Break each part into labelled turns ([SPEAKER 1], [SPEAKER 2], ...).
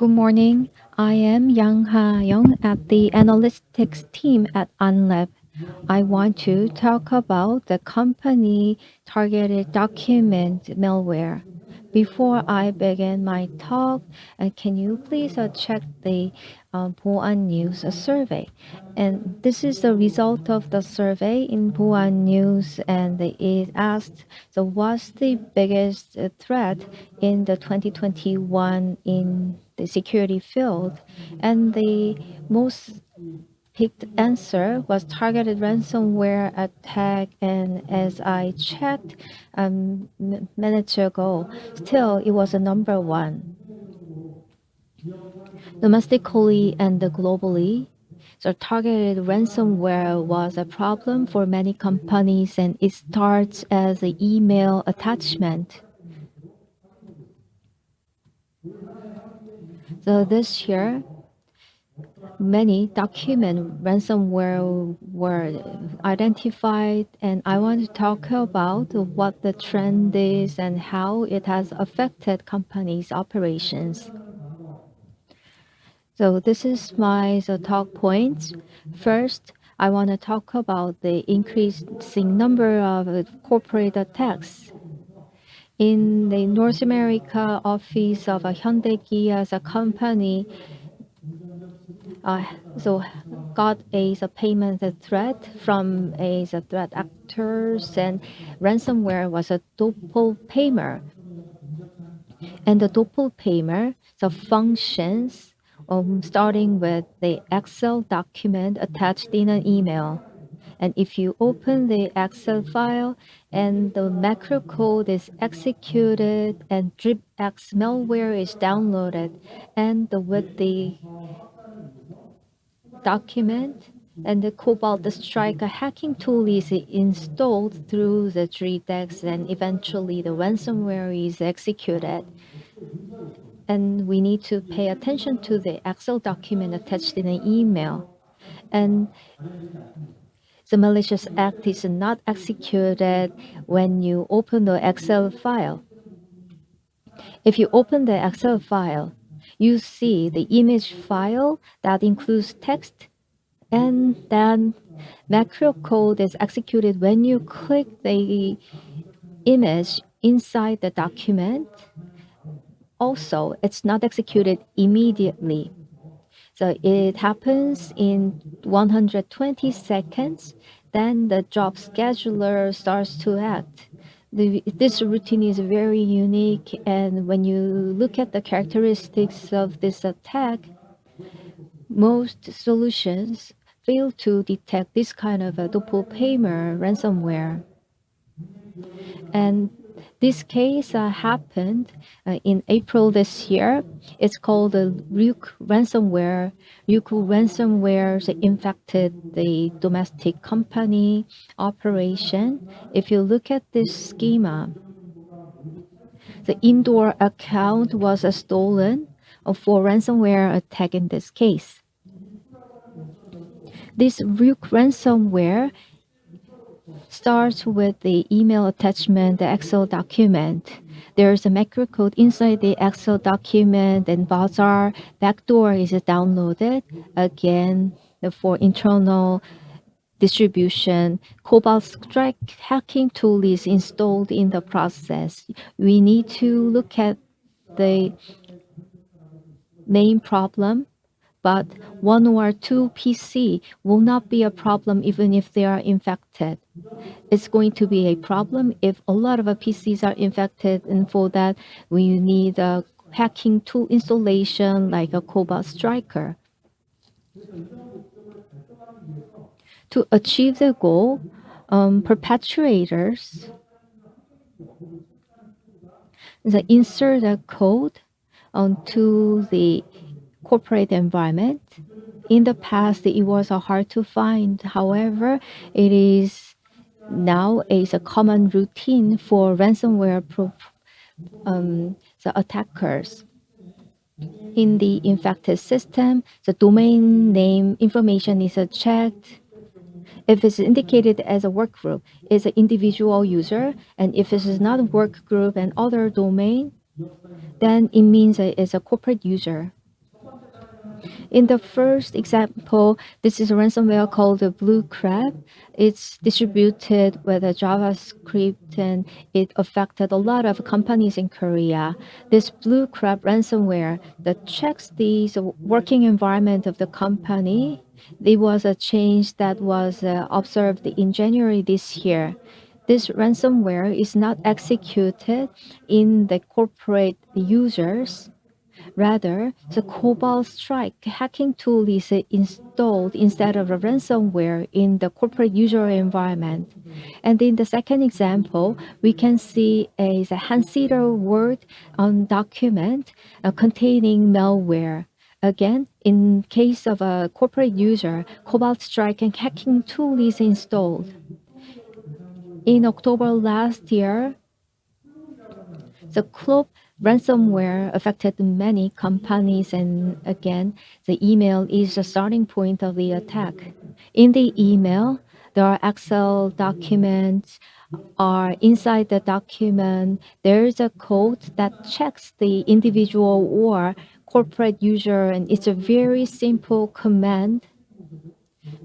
[SPEAKER 1] Good morning. I am Yang Ha-young at the analytics team at AhnLab. I want to talk about the company targeted document malware. Before I begin my talk, can you please check the Boan News survey? And this is the result of the survey in Boan News, and it asked, so what's the biggest threat in the 2021 in the security field? And the most picked answer was targeted ransomware attack, and as I checked minutes ago, still it was a number one. Domestically and globally, so targeted ransomware was a problem for many companies, and it starts as an email attachment. So this year, many document ransomware were identified, and I want to talk about what the trend is and how it has affected companies' operations. So this is my talk points. First, I want to talk about the increasing number of corporate attacks. In the North America office of Hyundai Kia as a company, so got a payment threat from a threat actors, and ransomware was a doppelganger. And the doppelganger so functions starting with the Excel document attached in an email. And if you open the Excel file and the macro code is executed and DripX malware is downloaded, and with the document and the Cobalt Strike hacking tool is installed through the DripX, and eventually the ransomware is executed. And we need to pay attention to the Excel document attached in an email. And the malicious act is not executed when you open the Excel file. If you open the Excel file, you see the image file that includes text, and then macro code is executed when you click the image inside the document. Also, it's not executed immediately. So it happens in 120 seconds, then the job scheduler starts to act. This routine is very unique, and when you look at the characteristics of this attack, most solutions fail to detect this kind of a doppelganger ransomware. And this case happened in April this year. It's called the Ryuk ransomware. Ryuk ransomware infected the domestic company operation. If you look at this schema, the indoor account was stolen for ransomware attack in this case. This Ryuk ransomware starts with the email attachment, the Excel document. There's a macro code inside the Excel document, and Bazaar backdoor is downloaded. Again, for internal distribution, Cobalt Strike hacking tool is installed in the process. We need to look at the main problem, but one or two PC will not be a problem even if they are infected. It's going to be a problem if a lot of PCs are infected, and for that we need a hacking tool installation like a Cobalt Striker. To achieve the goal, perpetrators insert the code onto the corporate environment. In the past, it was hard to find. However, it is now a common routine for ransomware the attackers. In the infected system, the domain name information is checked. If it's indicated as a work group, it's an individual user, and if it is not a work group and other domain, then it means it's a corporate user. In the first example, this is a ransomware called the Blue Crab. It's distributed with a JavaScript and it affected a lot of companies in Korea. This Blue Crab ransomware that checks the working environment of the company. There was a change that was observed in January this year. This ransomware is not executed in the corporate users. Rather, the Cobalt Strike hacking tool is installed instead of a ransomware in the corporate user environment. And in the second example, we can see a Hansiter Word document containing malware. Again, in case of a corporate user, Cobalt Strike and hacking tool is installed. In October last year, the Clop ransomware affected many companies, and again, the email is the starting point of the attack. In the email, there are Excel documents, are inside the document, there is a code that checks the individual or corporate user, and it's a very simple command.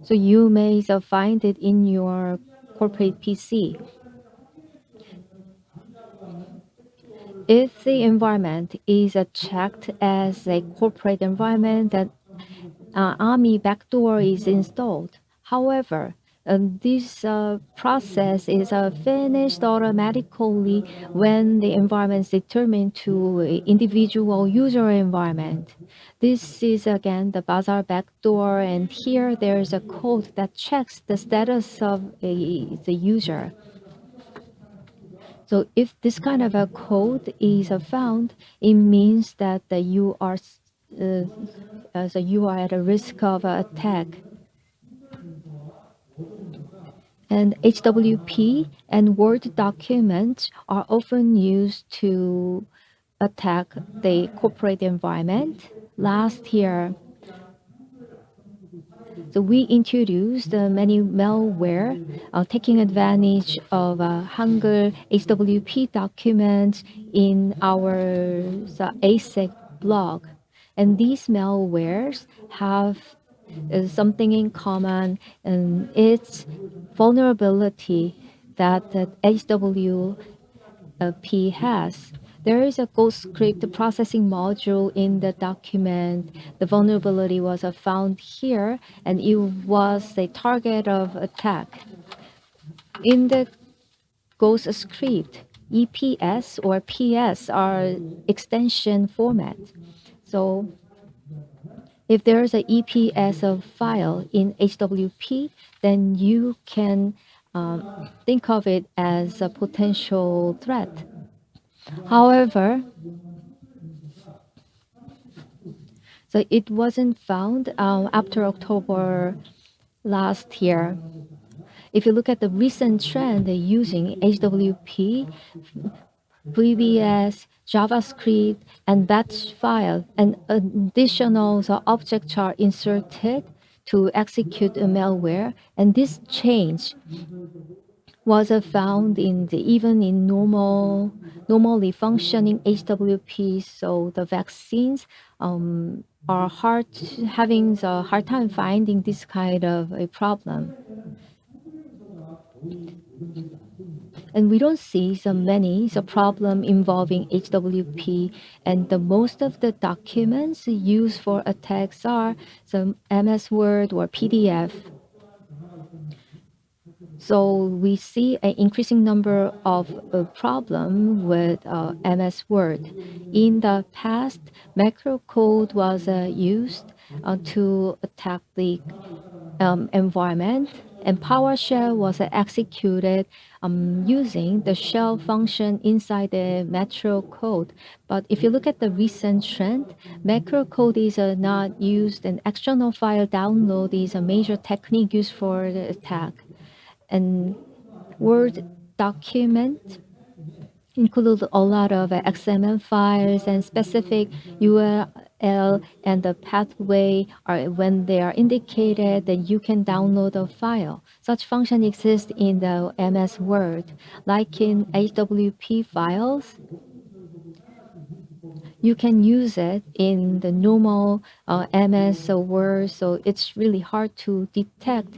[SPEAKER 1] So you may find it in your corporate PC. If the environment is checked as a corporate environment, that Army backdoor is installed. However, this process is finished automatically when the environment is determined to individual user environment. This is again the Bazaar backdoor, and here there is a code that checks the status of the user. So if this kind of a code is found, it means that you are at a risk of attack. And HWP and Word documents are often used to attack the corporate environment. Last year, so we introduced many malware taking advantage of Hangul HWP documents in our ASEC blog. And these malwares have something in common, and it's vulnerability that HWP has. There is a Ghost script processing module in the document. The vulnerability was found here, and it was a target of attack. In the Ghost script, EPS or PS are extension format. So if there's an EPS of file in HWP, then you can think of it as a potential threat. However, so it wasn't found after October last year. If you look at the recent trend using HWP, VBS, JavaScript, and batch file, and additional objects are inserted to execute a malware, and this change was found even in normally functioning HWP. So the vaccines are having a hard time finding this kind of a problem. And we don't see so many problem involving HWP, and the most of the documents used for attacks are some MS Word or PDF. So we see an increasing number of problems with MS Word. In the past, macro code was used to attack the environment, and PowerShell was executed using the shell function inside the macro code. But if you look at the recent trend, macro code is not used, and external file download is a major technique used for the attack. And Word document include a lot of XML files and specific URL, and the pathway are when they are indicated, then you can download a file. Such function exists in the MS Word. Like in HWP files, you can use it in the normal MS Word, so it's really hard to detect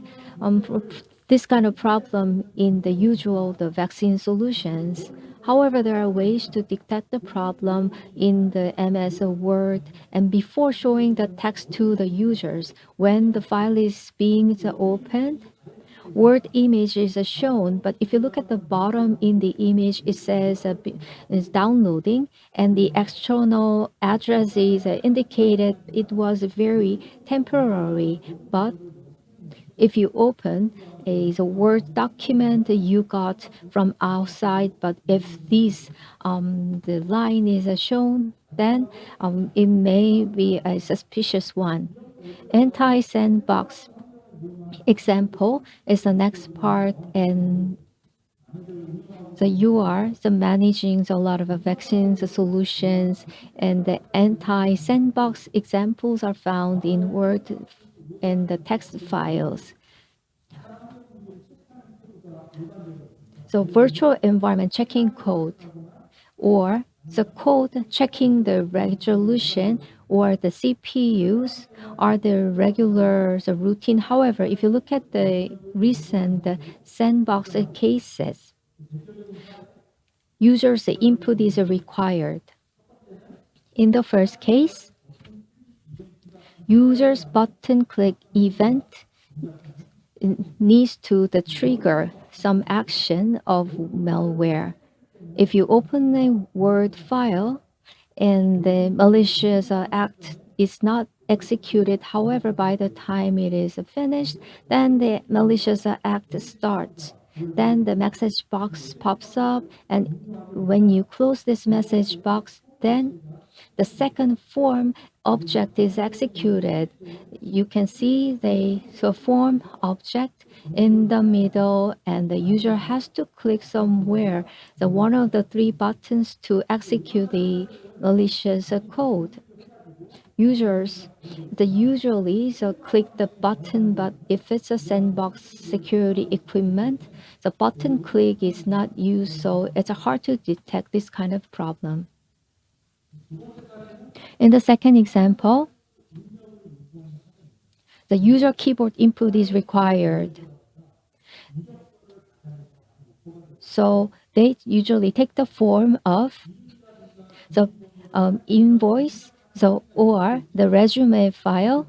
[SPEAKER 1] this kind of problem in the usual the vaccine solutions. However, there are ways to detect the problem in the MS Word and before showing the text to the users. When the file is being opened, word image is shown, but if you look at the bottom in the image, it says is downloading, and the external address is indicated it was very temporary. But if you open a Word document you got from outside, but if this the line is shown, then it may be a suspicious one. Anti-sandbox example is the next part, and so you are the managing a lot of vaccines solutions, and the anti-sandbox examples are found in Word and the text files. So virtual environment checking code, or the code checking the resolution or the CPUs are the regular the routine. However, if you look at the recent sandbox cases, users input is required. In the first case, users button click event needs to the trigger some action of malware. If you open a Word file and the malicious act is not executed, however, by the time it is finished, then the malicious act starts. Then the message box pops up, and when you close this message box, then the second form object is executed. You can see the form object in the middle, and the user has to click somewhere the one of the three buttons to execute the malicious code. Users usually click the button, but if it's a sandbox security equipment, the button click is not used, so it's hard to detect this kind of problem. In the second example, the user keyboard input is required. So they usually take the form of the invoice or the resume file.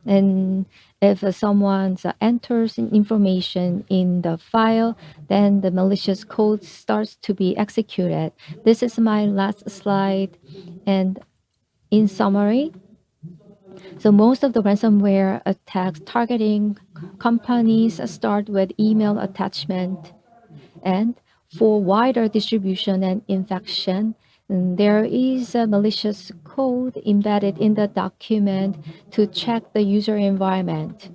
[SPEAKER 1] And if someone enters information in the file, then the malicious code starts to be executed. This is my last slide. And in summary, so most of the ransomware attacks targeting companies start with email attachment, and for wider distribution and infection, there is a malicious code embedded in the document to check the user environment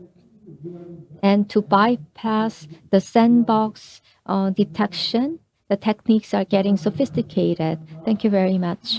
[SPEAKER 1] and to bypass the sandbox detection. The techniques are getting sophisticated. Thank you very much.